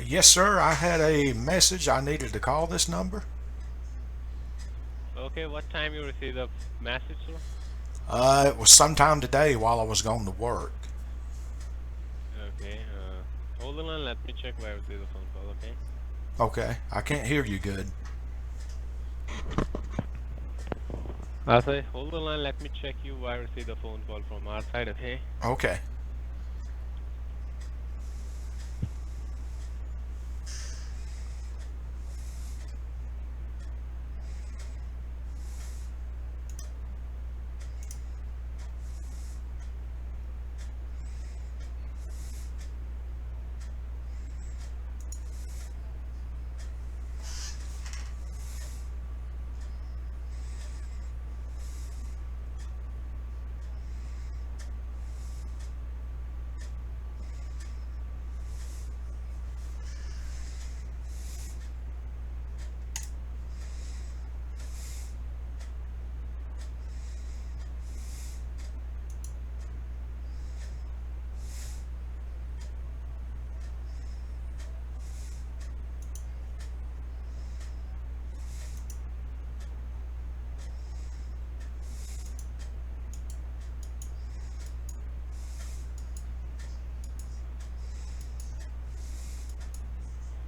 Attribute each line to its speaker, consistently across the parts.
Speaker 1: Yes, sir. I had a message. I needed to call this number.
Speaker 2: Okay, what time you received the message, sir?
Speaker 1: It was sometime today while I was going to work.
Speaker 2: Okay, hold on, let me check where I received the phone call, okay?
Speaker 1: Okay, I can't hear you good.
Speaker 2: I say, hold on, let me check you where I received the phone call from our side, okay?
Speaker 1: Okay.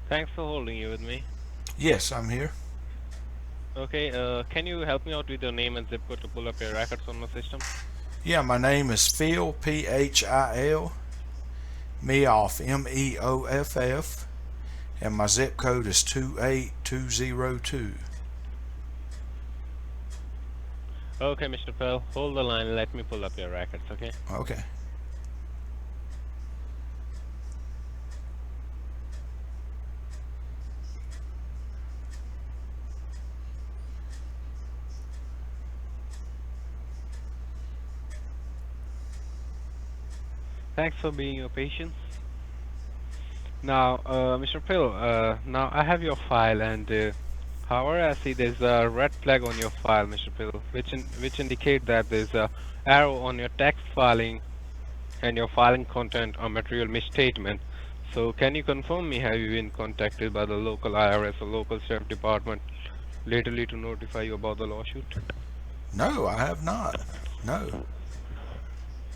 Speaker 2: Thanks for holding you with me.
Speaker 1: Yes, I'm here.
Speaker 2: Okay, can you help me out with your name and zip code to pull up your records on my system?
Speaker 1: Yeah, my name is Phil, Phil, Meoff, Meoff, and my zip code is 28202.
Speaker 2: Okay, Mr. Pell, hold the line, let me pull up your records, okay?
Speaker 1: Okay.
Speaker 2: Thanks for being your patience. Now, Mr. Phil, now I have your file, and however, I see there's a red flag on your file, Mr. Phil, which indicate that there's a error on your text filing and your filing content or material misstatement. So, can you confirm me, have you been contacted by the local IRS or local sheriff department lately to notify you about the lawsuit?
Speaker 1: No, I have not. No.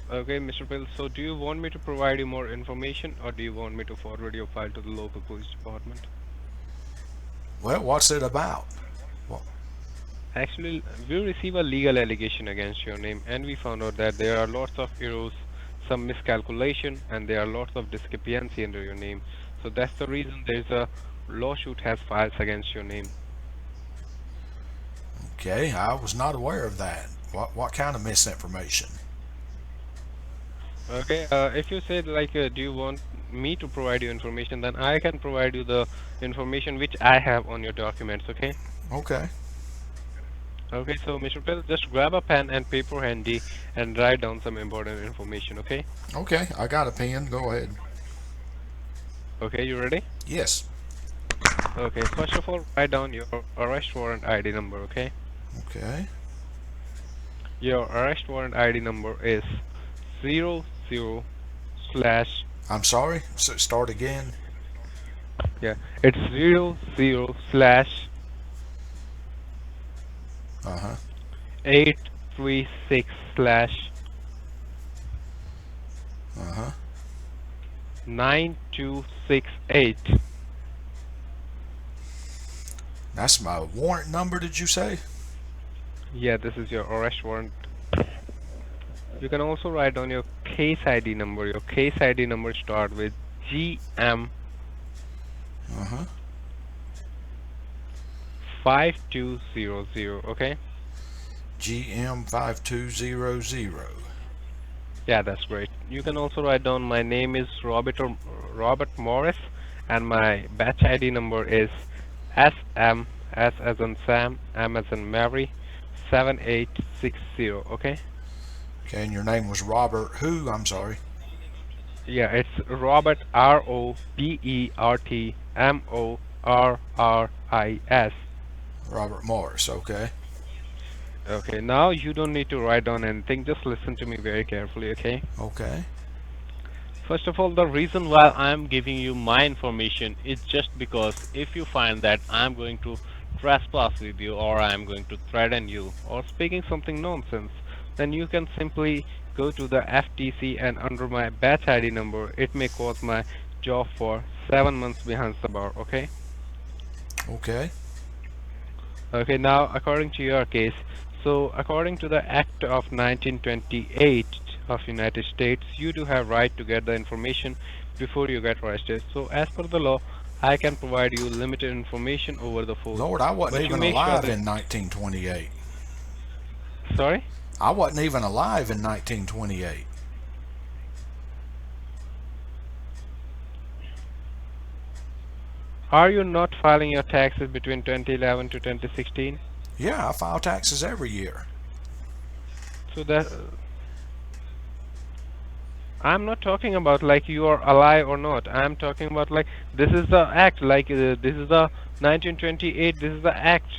Speaker 2: Okay, Mr. Phil, so do you want me to provide you more information, or do you want me to forward your file to the local police department?
Speaker 1: Well, what's it about? Well,
Speaker 2: Actually, we receive a legal allegation against your name, and we found out that there are lots of errors, some miscalculation, and there are lots of discrepancy under your name. So that's the reason there's a lawsuit has filed against your name.
Speaker 1: okay, I was not aware of that. What kind of misinformation?
Speaker 2: Okay, if you said like, do you want me to provide you information, then I can provide you the information which I have on your documents. Okay.
Speaker 1: Okay.
Speaker 2: Okay, so Mr. Pell, just grab a pen and paper handy and write down some important information. Okay.
Speaker 1: Okay, I got a pen. Go ahead.
Speaker 2: Okay, you ready?
Speaker 1: Yes.
Speaker 2: Okay, first of all, write down your arrest warrant ID number, okay?
Speaker 1: Okay.
Speaker 2: Your arrest warrant ID number is 00 slash,
Speaker 1: I'm sorry. Start again.
Speaker 2: yeah, it's 00 slash
Speaker 1: Uh huh.
Speaker 2: 836 slash
Speaker 1: Uh huh.
Speaker 2: 9268.
Speaker 1: That's my warrant number, did you say?
Speaker 2: Yeah, this is your arrest warrant. You can also write down your case ID number. Your case ID number start with GM
Speaker 1: Uh huh.
Speaker 2: 5200, okay?
Speaker 1: GM5200.
Speaker 2: Yeah, that's great. You can also write down my name is Robert Morris, and my batch ID number is SM, S as in Sam, M as in Mary, 7860. Okay?
Speaker 1: Okay, and your name was Robert who? I'm sorry.
Speaker 2: Yeah, it's Robert ROBERTMORRIS.
Speaker 1: Robert Morris. Okay.
Speaker 2: Okay, now you don't need to write down anything. Just listen to me very carefully. Okay?
Speaker 1: Okay.
Speaker 2: First of all, the reason why I'm giving you my information is just because if you find that I'm going to trespass with you, or I'm going to threaten you, or speaking something nonsense, then you can simply go to the FTC, and under my batch ID number, it may cause my job for 7 months behind the bar, okay?
Speaker 1: Okay.
Speaker 2: Okay, now according to your case, so according to the Act of 1928 of United States, you do have right to get the information before you get arrested. So as per the law, I can provide you limited information over the phone,
Speaker 1: Lord, I wasn't
Speaker 2: but you
Speaker 1: even
Speaker 2: make sure
Speaker 1: alive
Speaker 2: that.
Speaker 1: in 1928.
Speaker 2: Sorry,
Speaker 1: I wasn't even alive in 1928.
Speaker 2: are you not filing your taxes between 2011 to 2016?
Speaker 1: Yeah, I file taxes every year.
Speaker 2: So that I'm not talking about like you are alive or not. I'm talking about like this is the act, like this is the 1928. This is the act.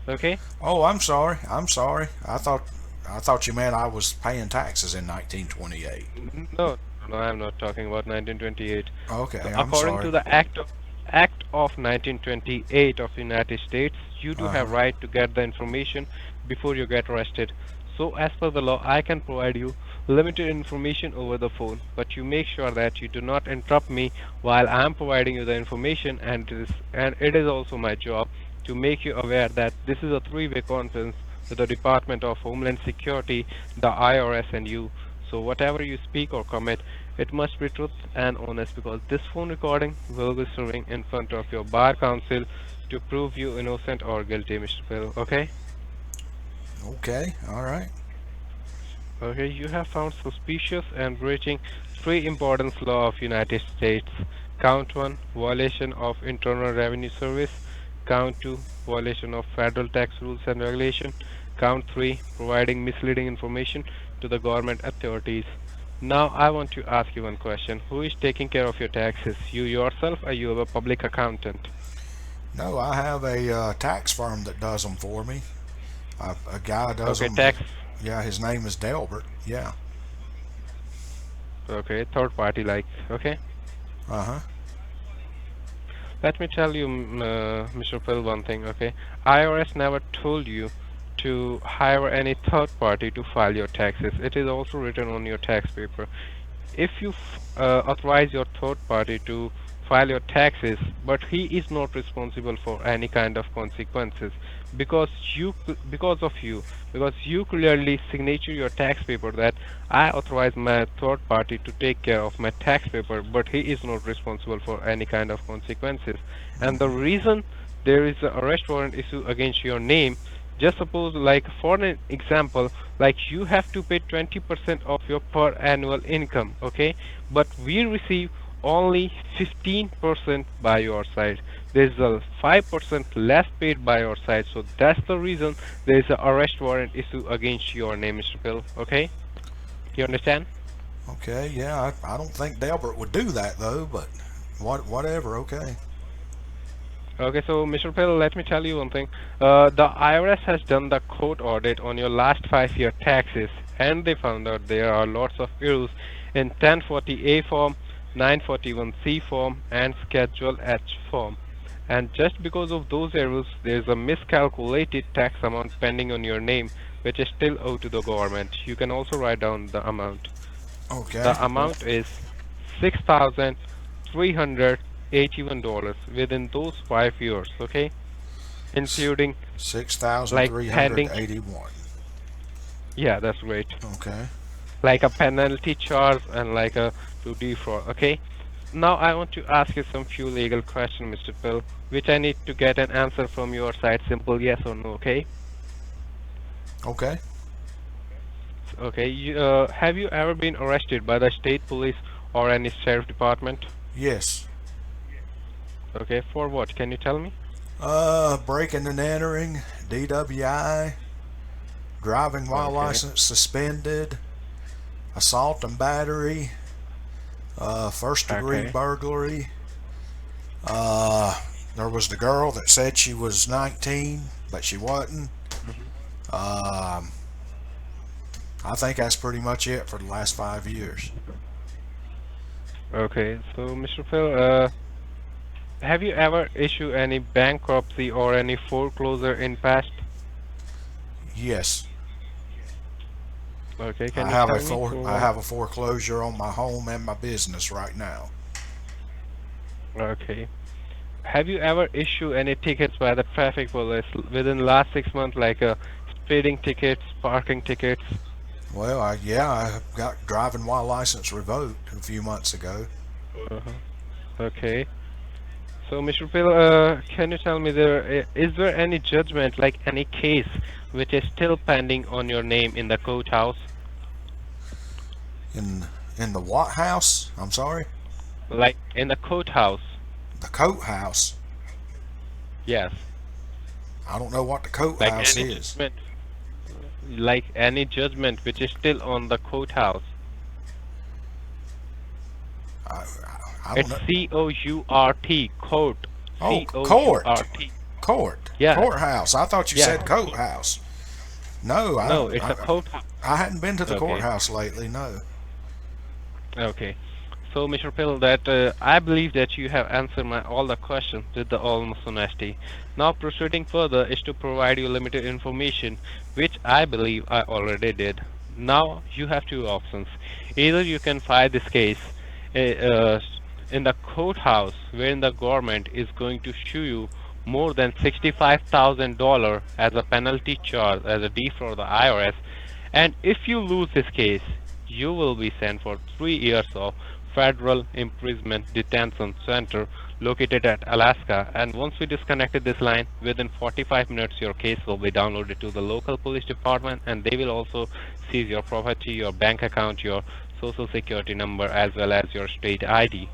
Speaker 2: Okay?
Speaker 1: Oh, I'm sorry. I'm sorry. I thought you meant I was paying taxes in 1928.
Speaker 2: No, no, I'm not talking about 1928. So
Speaker 1: Okay, I'm
Speaker 2: according
Speaker 1: sorry.
Speaker 2: to the Act of 1928 of the United States, you do have
Speaker 1: Uh-huh.
Speaker 2: right to get the information before you get arrested. So as per the law, I can provide you limited information over the phone, but you make sure that you do not interrupt me while I am providing you the information, and it is also my job to make you aware that this is a three-way conference with the Department of Homeland Security, the IRS, and you. So whatever you speak or commit, it must be truth and honest, because this phone recording will be serving in front of your bar counsel to prove you innocent or guilty, Mr. Phil. Okay?
Speaker 1: Okay, all right.
Speaker 2: Okay, you have found suspicious and breaching three important law of United States. Count 1, violation of Internal Revenue Service. Count 2, violation of federal tax rules and regulation. Count 3, providing misleading information to the government authorities. Now I want to ask you one question. Who is taking care of your taxes? You yourself, or you have a public accountant?
Speaker 1: No, I have a tax firm that does them for me. A guy does
Speaker 2: Okay,
Speaker 1: them.
Speaker 2: tax.
Speaker 1: Yeah, his name is Delbert. Yeah.
Speaker 2: Okay, third party like. Okay.
Speaker 1: Uh-huh.
Speaker 2: Let me tell you, Mr. Phil, one thing, okay? IRS never told you to hire any third party to file your taxes. It is also written on your tax paper. If you authorize your third party to file your taxes, but he is not responsible for any kind of consequences, because you clearly signature your tax paper that I authorize my third party to take care of my tax paper, but he is not responsible for any kind of consequences. And the
Speaker 1: Mm-hmm.
Speaker 2: reason there is an arrest warrant issue against your name, just suppose, like for an example, like you have to pay 20% of your per annual income, okay, but we receive only 15% by your side. There's a 5% less paid by your side, so that's the reason there is a arrest warrant issue against your name, Mr. Bill. Okay, you understand?
Speaker 1: Okay, yeah, I don't think Delbert would do that though, but whatever, okay.
Speaker 2: Okay, so Mr. Pill, let me tell you one thing. The IRS has done the court audit on your last 5 year taxes, and they found out there are lots of errors in 1040A form, 941C form, and Schedule H form. And just because of those errors, there is a miscalculated tax amount pending on your name, which is still owed to the government. You can also write down the amount.
Speaker 1: Okay.
Speaker 2: The amount is $6,381 within those 5 years, okay? Including
Speaker 1: Six thousand
Speaker 2: like
Speaker 1: three hundred
Speaker 2: pending,
Speaker 1: eighty-one.
Speaker 2: yeah, that's great.
Speaker 1: Okay.
Speaker 2: Like a penalty charge and like a to defraud, okay? Now I want to ask you some few legal questions, Mr. Phil, which I need to get an answer from your side, simple yes or no, okay?
Speaker 1: Okay.
Speaker 2: Okay, have you ever been arrested by the state police or any sheriff department?
Speaker 1: Yes.
Speaker 2: Okay, for what? Can you tell me?
Speaker 1: Breaking and entering, DWI, driving while
Speaker 2: Okay.
Speaker 1: license suspended, assault and battery, first degree
Speaker 2: Okay.
Speaker 1: burglary. Uh, there was the girl that said she was 19, but she wasn't.
Speaker 2: Mhm.
Speaker 1: Um, I think that's pretty much it for the last 5 years.
Speaker 2: Okay, so Mr. Phil, have you ever issued any bankruptcy or any foreclosure in past?
Speaker 1: Yes,
Speaker 2: Okay, can you tell me
Speaker 1: I
Speaker 2: for?
Speaker 1: have a foreclosure on my home and my business right now.
Speaker 2: Okay. Have you ever issued any tickets by the traffic police within the last 6 months, like speeding tickets, parking tickets?
Speaker 1: Well, I got driving while license revoked a few months ago.
Speaker 2: Uh-huh. Okay. So, Mr. Phil, can you tell me is there any judgment, like any case, which is still pending on your name in the courthouse?
Speaker 1: In the what house? I'm sorry,
Speaker 2: Like in the courthouse?
Speaker 1: the coat house.
Speaker 2: Yes.
Speaker 1: I don't know what the coat
Speaker 2: Like
Speaker 1: house
Speaker 2: any
Speaker 1: is.
Speaker 2: judgment, like any judgment which is still on the courthouse.
Speaker 1: I, I don't
Speaker 2: It's
Speaker 1: know.
Speaker 2: COURT, court.
Speaker 1: Oh, court,
Speaker 2: COURT.
Speaker 1: court,
Speaker 2: Yes.
Speaker 1: courthouse. I thought you
Speaker 2: Yes.
Speaker 1: said coat house. No,
Speaker 2: No, it's a courthouse.
Speaker 1: I hadn't been to the
Speaker 2: Okay.
Speaker 1: courthouse lately. No.
Speaker 2: Okay. So, Mr. Pill, that I believe that you have answered my all the questions with the almost honesty. Now, proceeding further is to provide you limited information, which I believe I already did. Now, you have two options. Either you can file this case uh, uh, in the courthouse, wherein the government is going to sue you more than $65,000 as a penalty charge as a deed for the IRS, and if you lose this case, you will be sent for 3 years of federal imprisonment detention center located at Alaska. And once we disconnected this line, within 45 minutes, your case will be downloaded to the local police department, and they will also seize your property, your bank account, your social security number, as well as your state ID.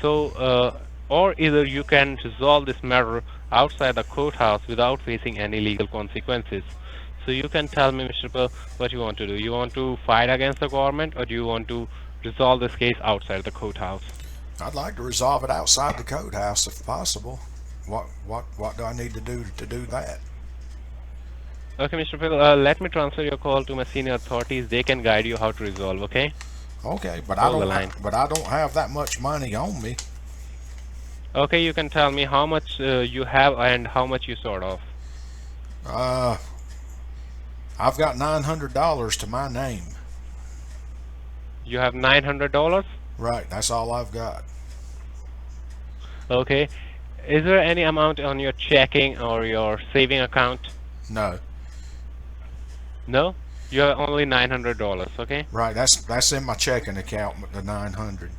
Speaker 2: So, or either you can resolve this matter outside the courthouse without facing any legal consequences. So you can tell me, Mr. Pearl, what you want to do. You want to fight against the government, or do you want to resolve this case outside the courthouse?
Speaker 1: I'd like to resolve it outside the coat house if possible. What do I need to do that?
Speaker 2: Okay, Mr. Pearl, let me transfer your call to my senior authorities. They can guide you how to resolve. Okay,
Speaker 1: Okay,
Speaker 2: hold the line.
Speaker 1: but I don't have that much money on me.
Speaker 2: Okay, you can tell me how much you have and how much you sort of.
Speaker 1: Uh, I've got $900 to my name.
Speaker 2: You have $900.
Speaker 1: Right, that's all I've got.
Speaker 2: Okay. Is there any amount on your checking or your saving account?
Speaker 1: No,
Speaker 2: No? You have only $900, okay?
Speaker 1: right, that's in my checking account. The 900.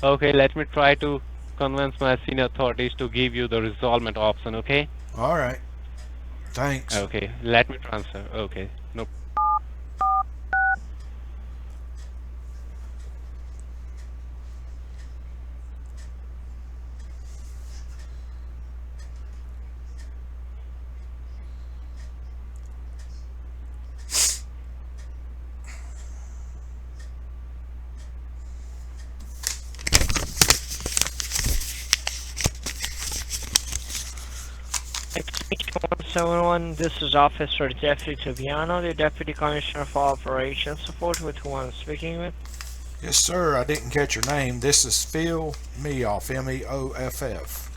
Speaker 2: Okay, let me try to convince my senior authorities to give you the resolvement option, okay?
Speaker 1: All right, thanks.
Speaker 2: Okay, let me transfer. Okay, no.
Speaker 3: Extension 171, this is Officer Jeffrey Tobiano, the Deputy Commissioner for Operations Support, with who I'm speaking with.
Speaker 1: Yes, sir. I didn't catch your name. This is Phil Meoff, Meoff.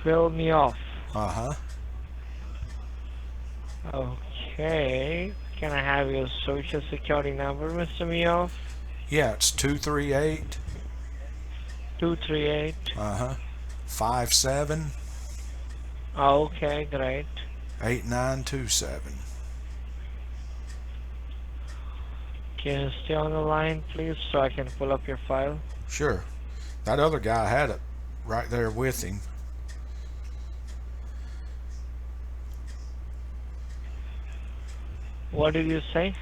Speaker 3: Phil Meoff.
Speaker 1: Uh huh.
Speaker 3: Okay. Can I have your social security number, Mr. Meoff?
Speaker 1: Yeah, it's 238.
Speaker 3: 238.
Speaker 1: Uh huh. 57
Speaker 3: Okay, great.
Speaker 1: 8927.
Speaker 3: Can you stay on the line, please, so I can pull up your file?
Speaker 1: Sure. That other guy had it right there with him.
Speaker 3: What did you say?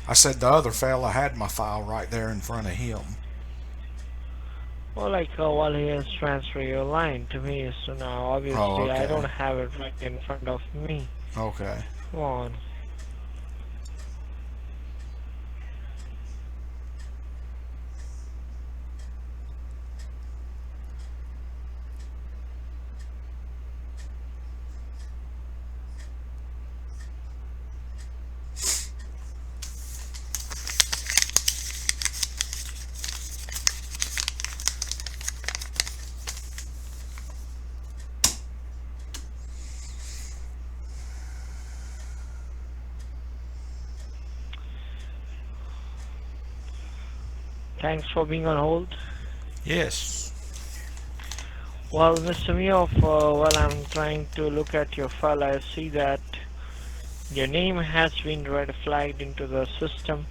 Speaker 1: I said the other fella had my file right there in front of him.
Speaker 3: Well, like, while he is transferring your line to me, so now,
Speaker 1: Oh,
Speaker 3: obviously, I don't
Speaker 1: okay.
Speaker 3: have it right in front of me.
Speaker 1: Okay.
Speaker 3: Come on. Thanks for being on hold.
Speaker 1: Yes.
Speaker 3: Well, Mr. Meoff, while I'm trying to look at your file, I see that your name has been red flagged into the system.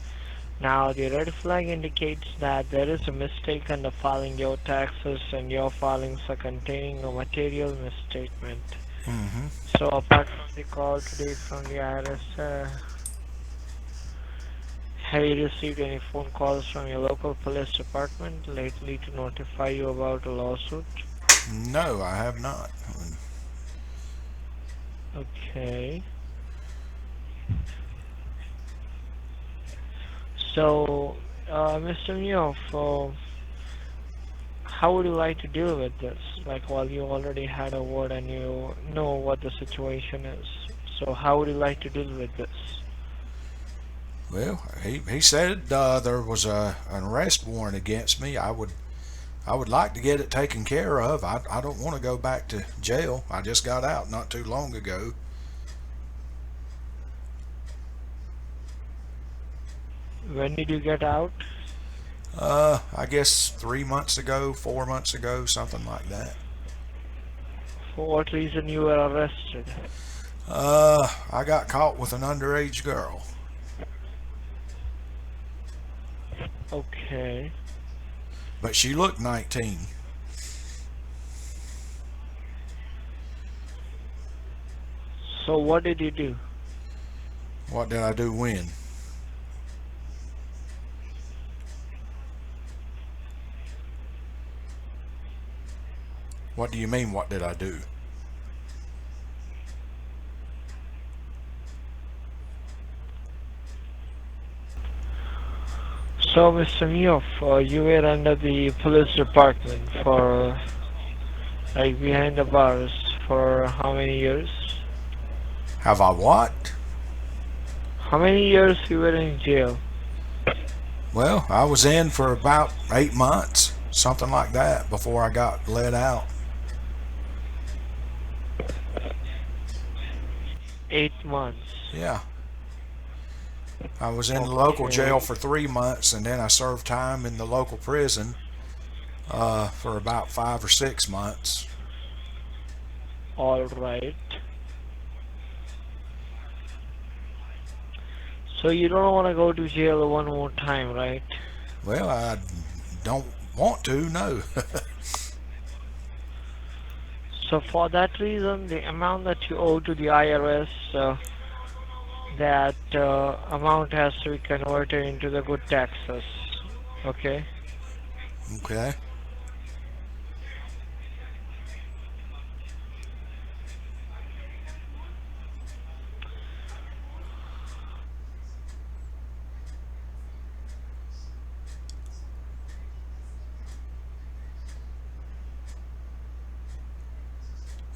Speaker 3: Now, the red flag indicates that there is a mistake under filing your taxes and your filings are containing a material misstatement.
Speaker 1: Mm-hmm.
Speaker 3: So, apart from the call today from the IRS, have you received any phone calls from your local police department lately to notify you about a lawsuit?
Speaker 1: No, I have not.
Speaker 3: Okay. So, Mr. Meoff, how would you like to deal with this? Like, while you already had a word and you know what the situation is. So, how would you like to deal with this?
Speaker 1: Well, he said there was an arrest warrant against me. I would like to get it taken care of. I don't want to go back to jail. I just got out not too long ago.
Speaker 3: When did you get out?
Speaker 1: I guess 3 months ago, 4 months ago, something like that.
Speaker 3: For what reason you were arrested?
Speaker 1: I got caught with an underage girl.
Speaker 3: Okay.
Speaker 1: But she looked 19.
Speaker 3: So, what did you do?
Speaker 1: What did I do when? What do you mean, what did I do?
Speaker 3: So, Mr. Meoff, you were under the police department for, like, behind the bars for how many years?
Speaker 1: Have I what?
Speaker 3: How many years you were in jail?
Speaker 1: Well, I was in for about 8 months, something like that, before I got let out.
Speaker 3: 8 months.
Speaker 1: Yeah. I was in the local
Speaker 3: Okay.
Speaker 1: jail for 3 months, and then I served time in the local prison for about 5 or 6 months.
Speaker 3: All right. So you don't want to go to jail one more time, right?
Speaker 1: Well, I don't want to, no.
Speaker 3: So for that reason, the amount that you owe to the IRS, that amount has to be converted into the good taxes. Okay.
Speaker 1: Okay.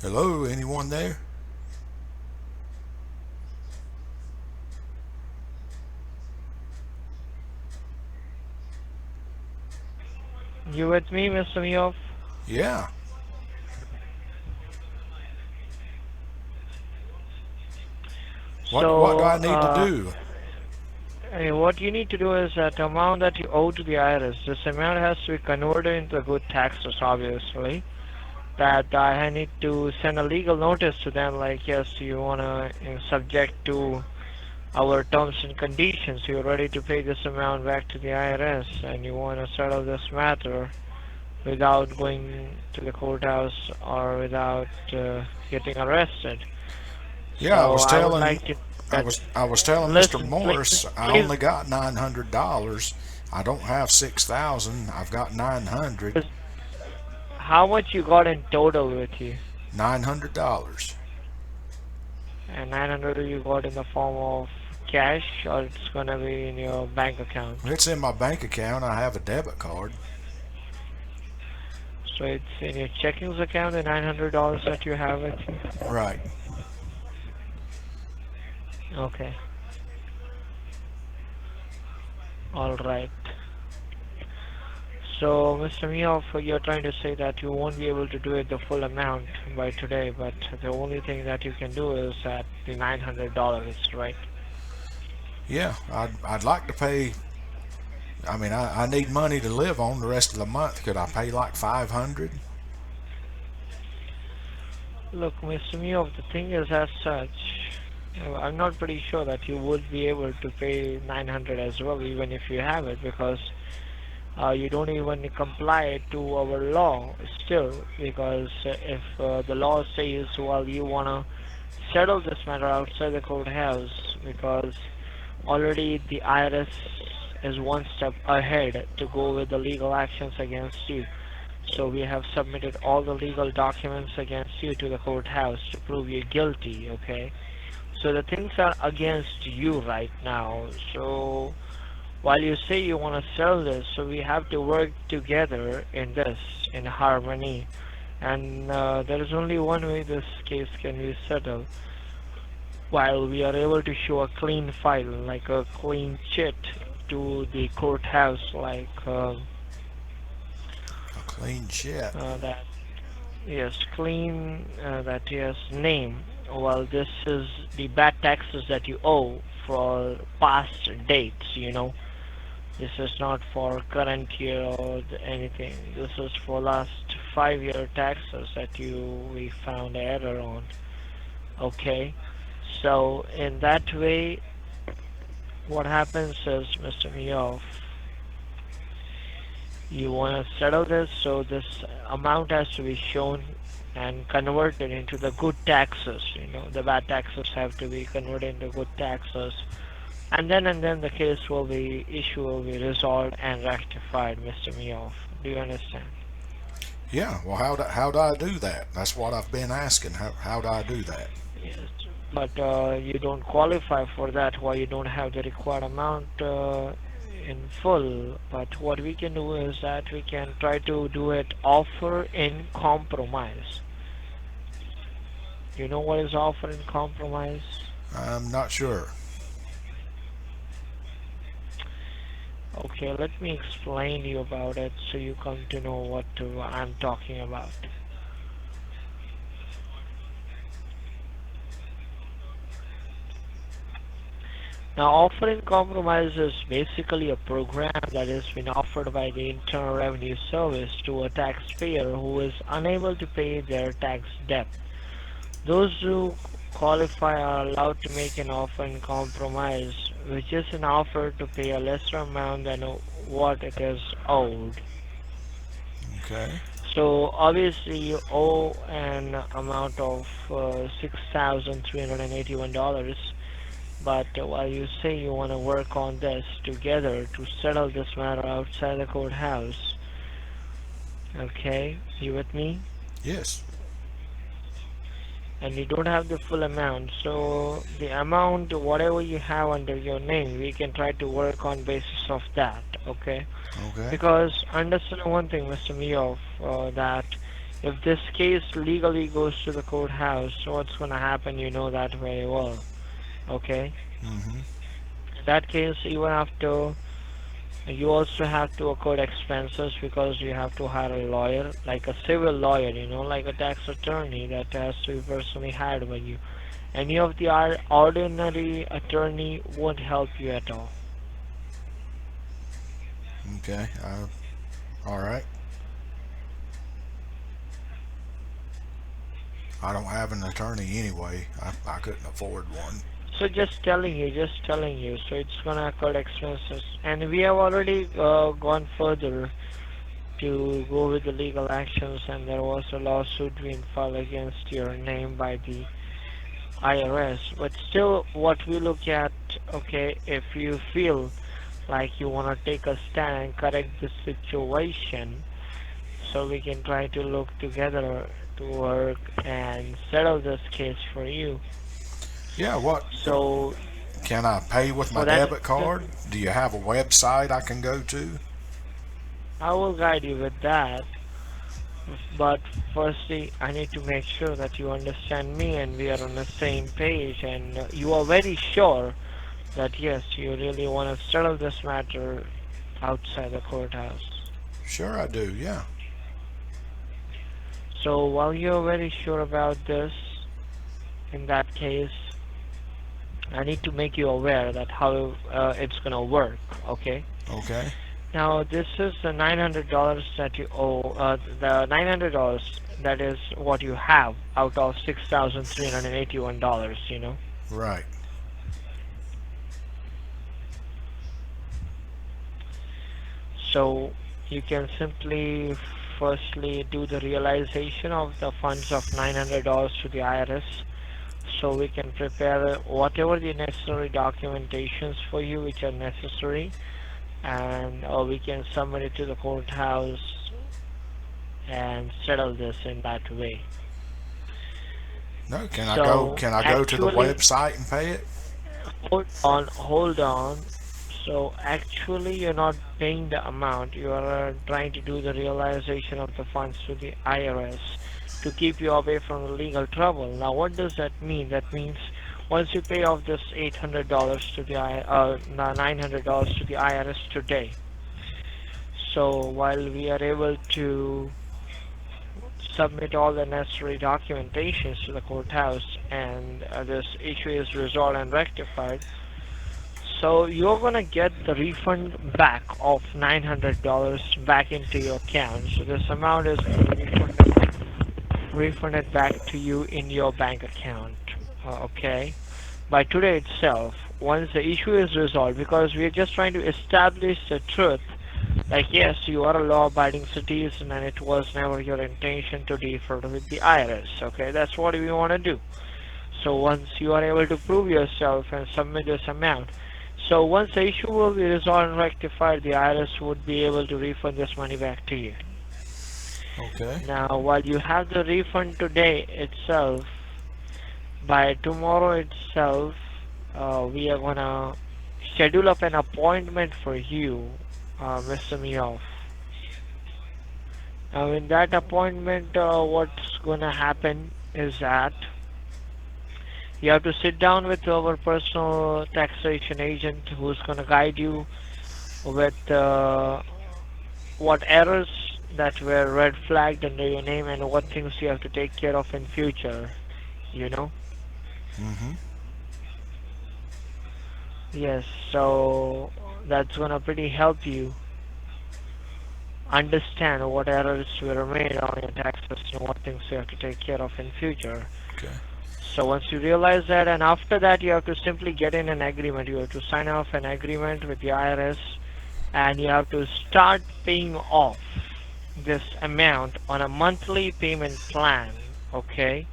Speaker 1: Hello, anyone there?
Speaker 3: You with me, Mr. Meoff?
Speaker 1: Yeah. What do
Speaker 3: So,
Speaker 1: I need to do?
Speaker 3: what you need to do is that amount that you owe to the IRS, this amount has to be converted into the good taxes, obviously. That I need to send a legal notice to them, like, yes, you wanna subject to our terms and conditions, you're ready to pay this amount back to the IRS, and you wanna settle this matter without going to the courthouse or without getting arrested.
Speaker 1: Yeah,
Speaker 3: So I would like to that.
Speaker 1: I was telling Mr.
Speaker 3: Listen,
Speaker 1: Morris I
Speaker 3: please,
Speaker 1: only got $900. I don't have 6,000. I've got 900.
Speaker 3: how much you got in total with you?
Speaker 1: $900.
Speaker 3: And 900 you got in the form of cash, or it's gonna be in your bank account?
Speaker 1: It's in my bank account. I have a debit card.
Speaker 3: So it's in your checkings account, the $900 that you have with you?
Speaker 1: Right.
Speaker 3: Okay. Alright. So, Mr. Meoff, you're trying to say that you won't be able to do it the full amount by today, but the only thing that you can do is at the $900, right?
Speaker 1: Yeah, I'd like to pay I mean, I need money to live on the rest of the month. Could I pay like 500?
Speaker 3: Look, Mr. Meoff, the thing is as such, I'm not pretty sure that you would be able to pay 900 as well, even if you have it, because you don't even comply to our law still, because if the law says, well, you want to settle this matter outside the courthouse, because already the IRS is one step ahead to go with the legal actions against you. So we have submitted all the legal documents against you to the courthouse to prove you guilty, okay? So the things are against you right now. So while you say you want to sell this, so we have to work together in this, in harmony. And there is only one way this case can be settled. While we are able to show a clean file, like a clean chit to the courthouse, like
Speaker 1: A clean shit.
Speaker 3: that, yes, clean, that, yes, name. Well, this is the bad taxes that you owe for past dates, you know. This is not for current year or anything. This is for last 5-year taxes that we found error on. Okay. So in that way, what happens is, Mr. Meoff, you want to settle this, so this amount has to be shown and converted into the good taxes. You know, the bad taxes have to be converted into good taxes, and then the case will be issue will be resolved and rectified, Mr. Meoff. Do you understand?
Speaker 1: Yeah. Well, how do I do that? That's what I've been asking. How do I do that?
Speaker 3: Yes. But you don't qualify for that. Why you don't have the required amount in full? But what we can do is that we can try to do it offer in compromise. You know what is offer in compromise?
Speaker 1: I'm not sure.
Speaker 3: Okay, let me explain you about it so you come to know what I'm talking about. Now, offering compromise is basically a program that has been offered by the Internal Revenue Service to a taxpayer who is unable to pay their tax debt. Those who qualify are allowed to make an offer in compromise, which is an offer to pay a lesser amount than what it is owed.
Speaker 1: Okay.
Speaker 3: So obviously you owe an amount of $6,381, but while you say you want to work on this together to settle this matter outside the courthouse, okay, you with me?
Speaker 1: Yes.
Speaker 3: And you don't have the full amount, so the amount whatever you have under your name, we can try to work on basis of that, okay?
Speaker 1: Okay.
Speaker 3: Because understand one thing, Mr. Meoff, that if this case legally goes to the courthouse, what's gonna happen, you know that very well, okay?
Speaker 1: Mm-hmm.
Speaker 3: In that case, even after, you also have to accord expenses because you have to hire a lawyer, like a civil lawyer, you know, like a tax attorney that has to be personally hired by you. Any of the ordinary attorney won't help you at all.
Speaker 1: Okay. All right. I don't have an attorney anyway. I couldn't afford one.
Speaker 3: So just telling you. So it's gonna accord expenses, and we have already gone further to go with the legal actions, and there was a lawsuit being filed against your name by the IRS. But still, what we look at, okay, if you feel like you wanna take a stand and correct the situation, so we can try to look together to work and settle this case for you.
Speaker 1: Yeah. What
Speaker 3: So
Speaker 1: can I pay with my
Speaker 3: for that,
Speaker 1: debit card? Do you have a website I can go to?
Speaker 3: I will guide you with that. But firstly, I need to make sure that you understand me and we are on the same page, and you are very sure that yes, you really want to settle this matter outside the courthouse.
Speaker 1: Sure, I do. Yeah.
Speaker 3: So while you're very sure about this, in that case, I need to make you aware that how it's gonna work. Okay.
Speaker 1: Okay.
Speaker 3: Now this is the $900 that you owe. The $900, that is what you have out of $6,381. You know.
Speaker 1: Right.
Speaker 3: So you can simply firstly do the realization of the funds of $900 to the IRS, so we can prepare whatever the necessary documentations for you which are necessary, and we can submit it to the courthouse and settle this in that way.
Speaker 1: No,
Speaker 3: So
Speaker 1: can I go to the
Speaker 3: actually,
Speaker 1: website and pay it?
Speaker 3: hold on. So actually, you're not paying the amount. You are trying to do the realization of the funds to the IRS to keep you away from the legal trouble. Now, what does that mean? That means once you pay off this $800 to the $900 to the IRS today. So while we are able to submit all the necessary documentations to the courthouse, and this issue is resolved and rectified, so you're gonna get the refund back of $900 back into your account. So this amount is gonna be refunded back to you in your bank account. Okay, by today itself, once the issue is resolved, because we're just trying to establish the truth. Like, yes, you are a law-abiding citizen, and it was never your intention to defraud with the IRS. Okay, that's what we want to do. So once you are able to prove yourself and submit this amount, so once the issue will be resolved and rectified, the IRS would be able to refund this money back to you.
Speaker 1: Okay.
Speaker 3: Now, while you have the refund today itself, by tomorrow itself, we are gonna schedule up an appointment for you, Mr. Meoff. Now, in that appointment, what's gonna happen is that you have to sit down with our personal taxation agent who's gonna guide you with what errors that were red flagged under your name and what things you have to take care of in future, you know.
Speaker 1: Mm-hmm.
Speaker 3: Yes, so that's gonna pretty help you understand what errors were made on your taxes and what things you have to take care of in future.
Speaker 1: Okay.
Speaker 3: So once you realize that, and after that, you have to simply get in an agreement. You have to sign off an agreement with the IRS, and you have to start paying off this amount on a monthly payment plan. Okay,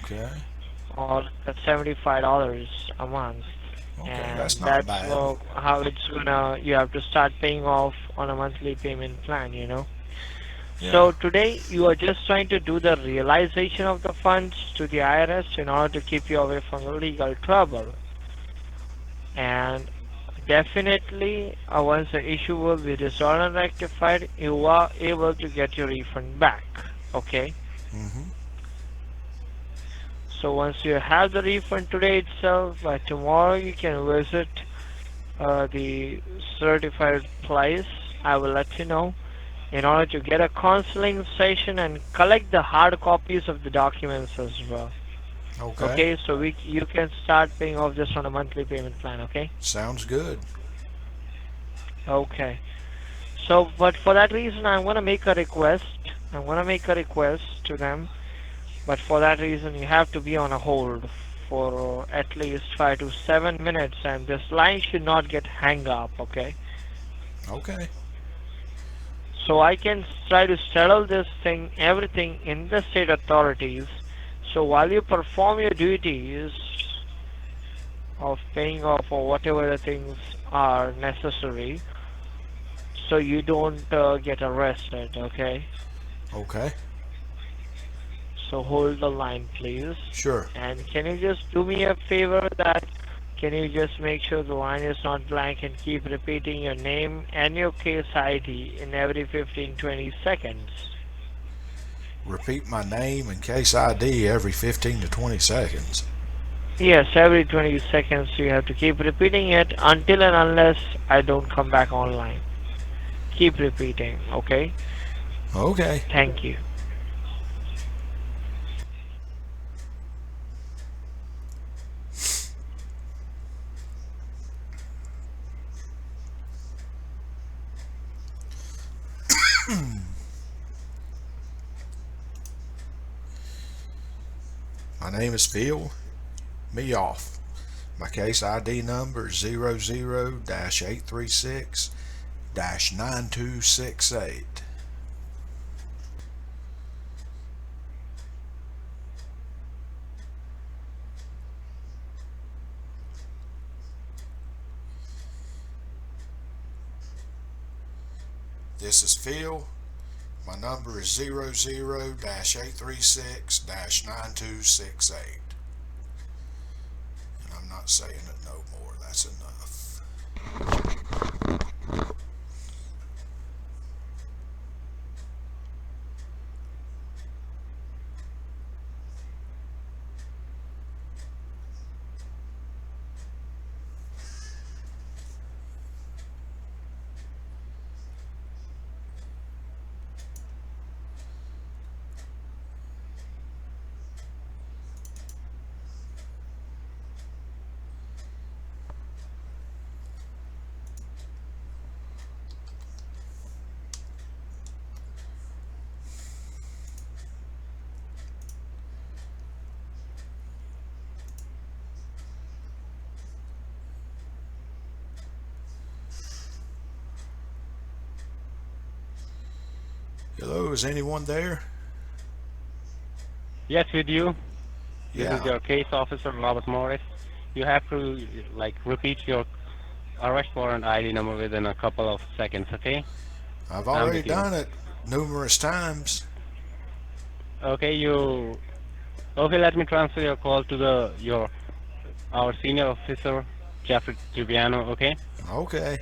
Speaker 1: Okay.
Speaker 3: or $75 a month,
Speaker 1: Okay. That's
Speaker 3: and
Speaker 1: not
Speaker 3: that's
Speaker 1: bad.
Speaker 3: how it's gonna. You have to start paying off on a monthly payment plan. You know.
Speaker 1: Yeah.
Speaker 3: So today you are just trying to do the realization of the funds to the IRS in order to keep you away from the legal trouble. And definitely, once the issue will be resolved and rectified, you are able to get your refund back. Okay.
Speaker 1: Mm-hmm.
Speaker 3: So once you have the refund today itself, by tomorrow you can visit the certified place. I will let you know in order to get a counseling session and collect the hard copies of the documents as well.
Speaker 1: Okay.
Speaker 3: Okay, so you can start paying off this on a monthly payment plan. Okay.
Speaker 1: Sounds good.
Speaker 3: Okay. So, but for that reason, I'm gonna make a request. I'm gonna make a request to them. But for that reason, you have to be on a hold for at least 5 to 7 minutes, and this line should not get hang up. Okay.
Speaker 1: Okay.
Speaker 3: So I can try to settle this thing, everything in the state authorities. So while you perform your duties of paying off or whatever the things are necessary, so you don't get arrested, okay?
Speaker 1: Okay.
Speaker 3: So hold the line, please.
Speaker 1: Sure.
Speaker 3: And can you just do me a favor that can you just make sure the line is not blank and keep repeating your name and your case ID in every 15-20 seconds?
Speaker 1: Repeat my name and case ID every 15 to 20 seconds.
Speaker 3: Yes, every 20 seconds you have to keep repeating it until and unless I don't come back online. Keep repeating, okay?
Speaker 1: Okay.
Speaker 3: Thank you.
Speaker 1: My name is Phil Meoff. My case ID number is 00-836-9268. This is Phil. My number is 00-836-9268. And I'm not saying it no more. That's enough. Hello, is anyone there?
Speaker 2: Yes, with you. This is
Speaker 1: Yeah,
Speaker 2: your case officer, Robert Morris. You have to like repeat your arrest warrant ID number within a couple of seconds, okay?
Speaker 1: I've
Speaker 2: I'm
Speaker 1: already
Speaker 2: with you.
Speaker 1: done it numerous times.
Speaker 2: Okay, you. Okay, let me transfer your call to your our senior officer, Jeffrey Giuliano. Okay.
Speaker 1: Okay.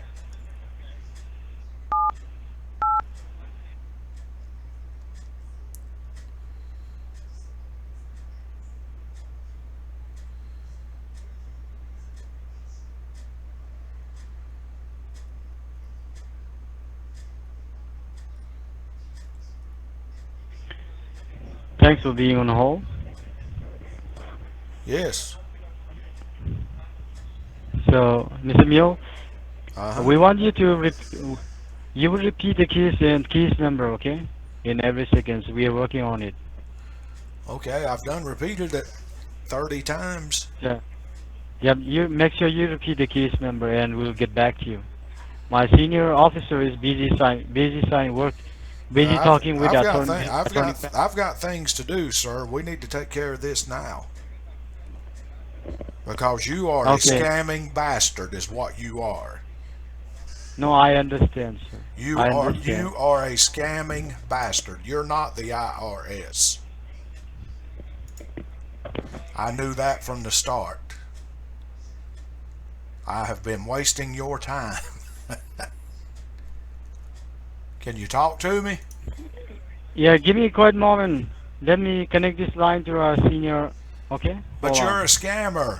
Speaker 4: Thanks for being on hold.
Speaker 1: Yes.
Speaker 4: So, Mr. Mio,
Speaker 1: Uh-huh.
Speaker 4: we want you to you will repeat the case and case number, okay? In every seconds. We are working on it.
Speaker 1: Okay, I've done repeated it 30 times.
Speaker 4: Yeah. Yeah. You make sure you repeat the case number, and we'll get back to you. My senior officer is
Speaker 1: Well,
Speaker 4: busy talking with attorney.
Speaker 1: I've got things to do, sir. We need to take care of this now because you are a
Speaker 4: Okay.
Speaker 1: scamming bastard is what you are.
Speaker 4: No, I understand, sir.
Speaker 1: You
Speaker 4: I
Speaker 1: are
Speaker 4: understand.
Speaker 1: you are a scamming bastard. You're not the IRS. I knew that from the start. I have been wasting your time. Can you talk to me?
Speaker 4: Yeah. Give me a quiet moment. Let me connect this line to our senior. Okay.
Speaker 1: But
Speaker 4: Hold
Speaker 1: you're a
Speaker 4: on.
Speaker 1: scammer.